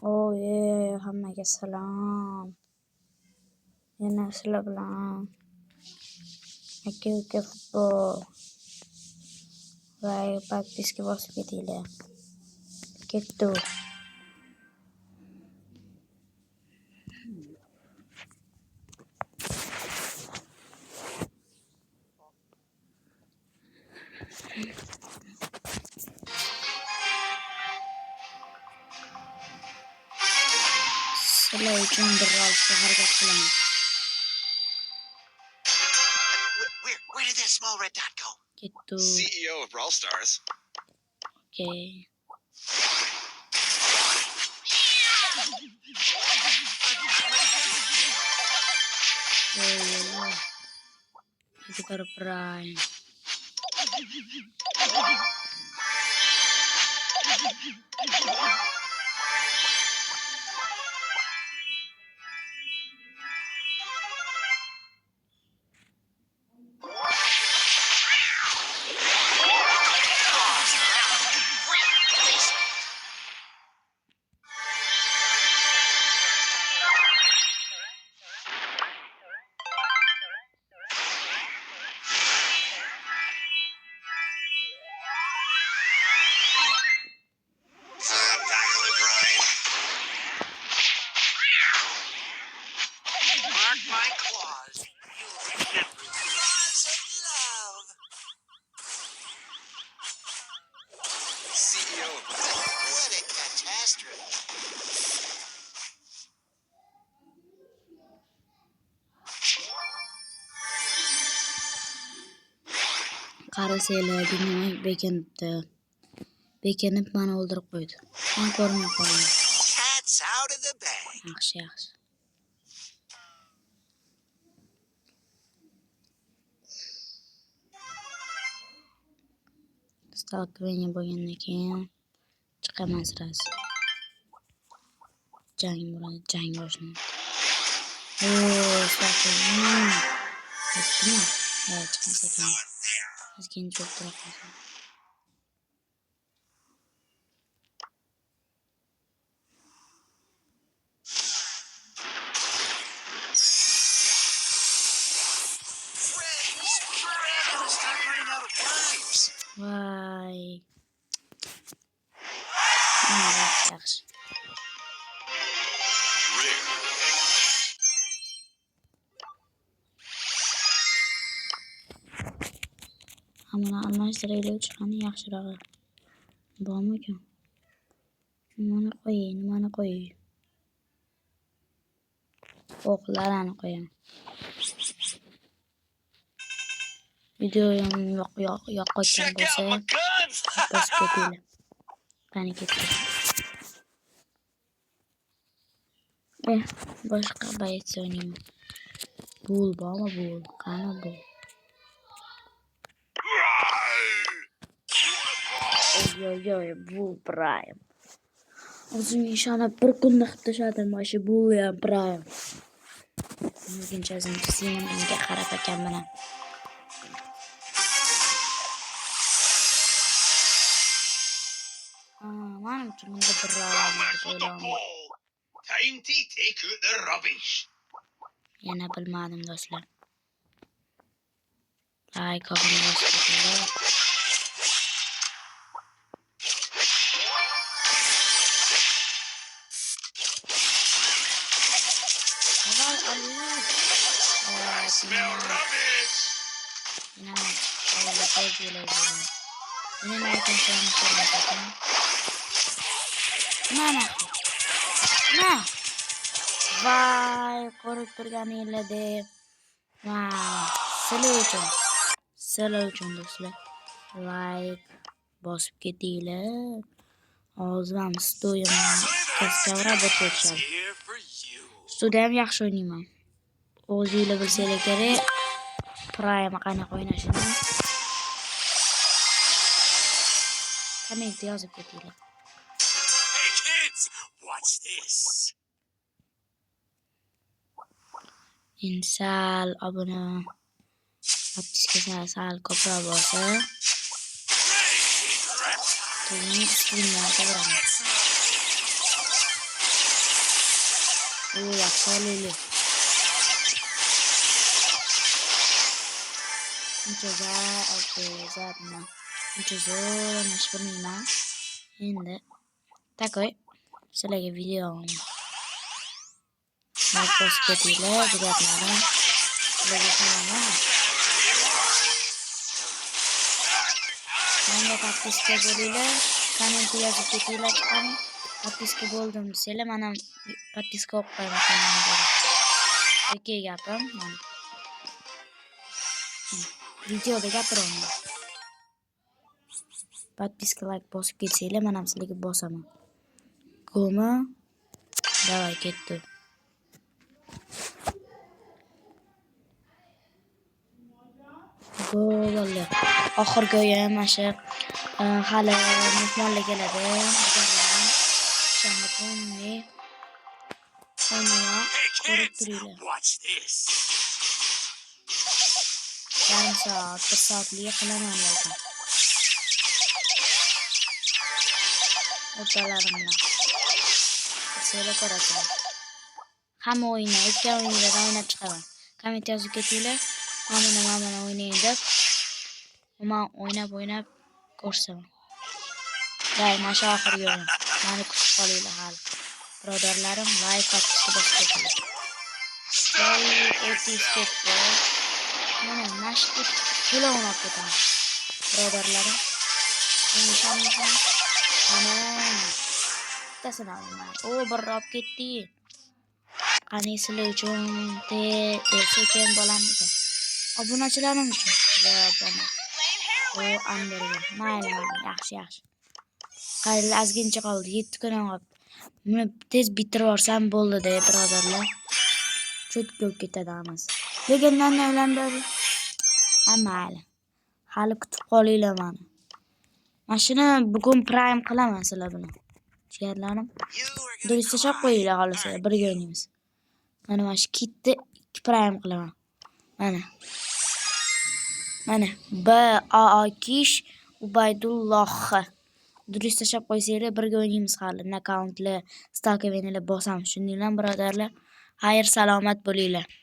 Hammaga salom. Yana sizlar bilan aka futbol va podpiska bosib ketinglar. Ketdi. Sizlar uchun bir olishga harakat qilaman. Where did that small red dot go? Ketdi. CEO of Brawl Stars. Okay. Kita Prime. Mark my claws. You'll remember the days of love. CEO of what a catastrophe. Qarasanglar, dunyo bekinibdi. Bekinib meni o'ldirib qo'ydi. Men ko'rmay qoldim. Cat's out of the bag. Yaxshi. Stalkering bo'lgandan keyin chiqaman sirasi. Jang boshlanadi. Stalkering. Chiqdimi? Ha, chiqmasa ekan. Ozgina cho'ktirib qo'ydim. Voy. Yaxshi. Hamma almashtiraylik chiqani yaxshirog'i. Bormi ekan? Nimani qo'y? O'qlarni qo'yam. Video yoqqan bo'lsa, bosib ketinglar. Qani ketdi. Boshqa bayt o'ynayman. Bul bormi bul? Qani bul? Bul Prime. O'zimga ishonib bir kunda qilib tashladim mana Bul ham Prime. Lekin menga qarab ekan mana. Manimcha bunda bir o'ylayman. Time to take out the rubbish. Yana bilmadim do'stlar. Like obuna bosinglar. Smell rubbish. Vay, ko'rib turganinglarda. Vay, sizlar uchun do'stlar. Like bosib ketinglar. Hozir studiyam kaskavra botib Studiyam yaxshi o'ynayman. O'zingizlar bilsanglar kerak. Prime qanaqa o'ynashini. Kommentga yozib ketinglar. Hey kids, what's this? Sal obuna podpiska sal ko'proq bo'lsa, keyin streamlarga boraman. Qolaylik. Uncha zarma. Uncha zo'r ish bilmayman. Endi takoy sizlarga video bosib ketinglar bu gaplarni sizlarga tushunaman. Menga подписка bo'linglar, komment yozib ketinglar chiqaring. Подписка bo'ldim desanglar, men ham подписка olib qo'yaman kanalga. Okey gapim mana. Videoda gapiraman. Подписка like bosib ketsanglar, men ham sizlarga bosaman. Go'mi? Davay ketdi. Bo'ldi. Oxirgi o'yin mana shu hali mehmonlar keladi. O'shanda kunni o'ynamoq ko'rib turinglar. Watch this. Yarim soat, 1 soatlik qilaman lekin. O'rtalarim bilan. Sizlar ko'rasizlar. Hamma o'yinni, ikki o'yinda o'ynab chiqaman. Komment yozib ketinglar. Mana o'ynayman deb. Men o'ynab ko'rsaman. Day, mana shu oxirgi o'yin. Meni kutib qolinglar hali. Birodarlarim, like podpiska bosib ketinglar. Voy, o'tib ketdi. Mana mashq to'lov olib ketaman. Birodarlarim, ishoningizmi? Mana bittasini olaman. Bir olib ketdi. Qani sizlar uchun sekin bolam ekan. Obunachilarim uchun. Amberga. Mayli, yaxshi. Qayli ozgincha qoldi. 7 kun qoldi. Buni tez bitirib yuborsam bo'ldi-da, birodarlar. Cho'tka bo'lib ketadi hammasi. Legendarni o'ylanadi. Mayli. Hali kutib qolinglar meni. Mana shuni bugun prime qilaman sizlar bilan. Jigarlarim. Durust tashlab qo'yinglar xohlasa, birga o'ynaymiz. Mana shu kitni 2 prime qilaman. Mana Baakish Ubaydulloh. Durust tashlab qo'ysanglar, birga o'ynaymiz hali. Nakauntli, stalkavenlar bosamiz. Shuningdan birodarlar, xayr salomat bo'linglar.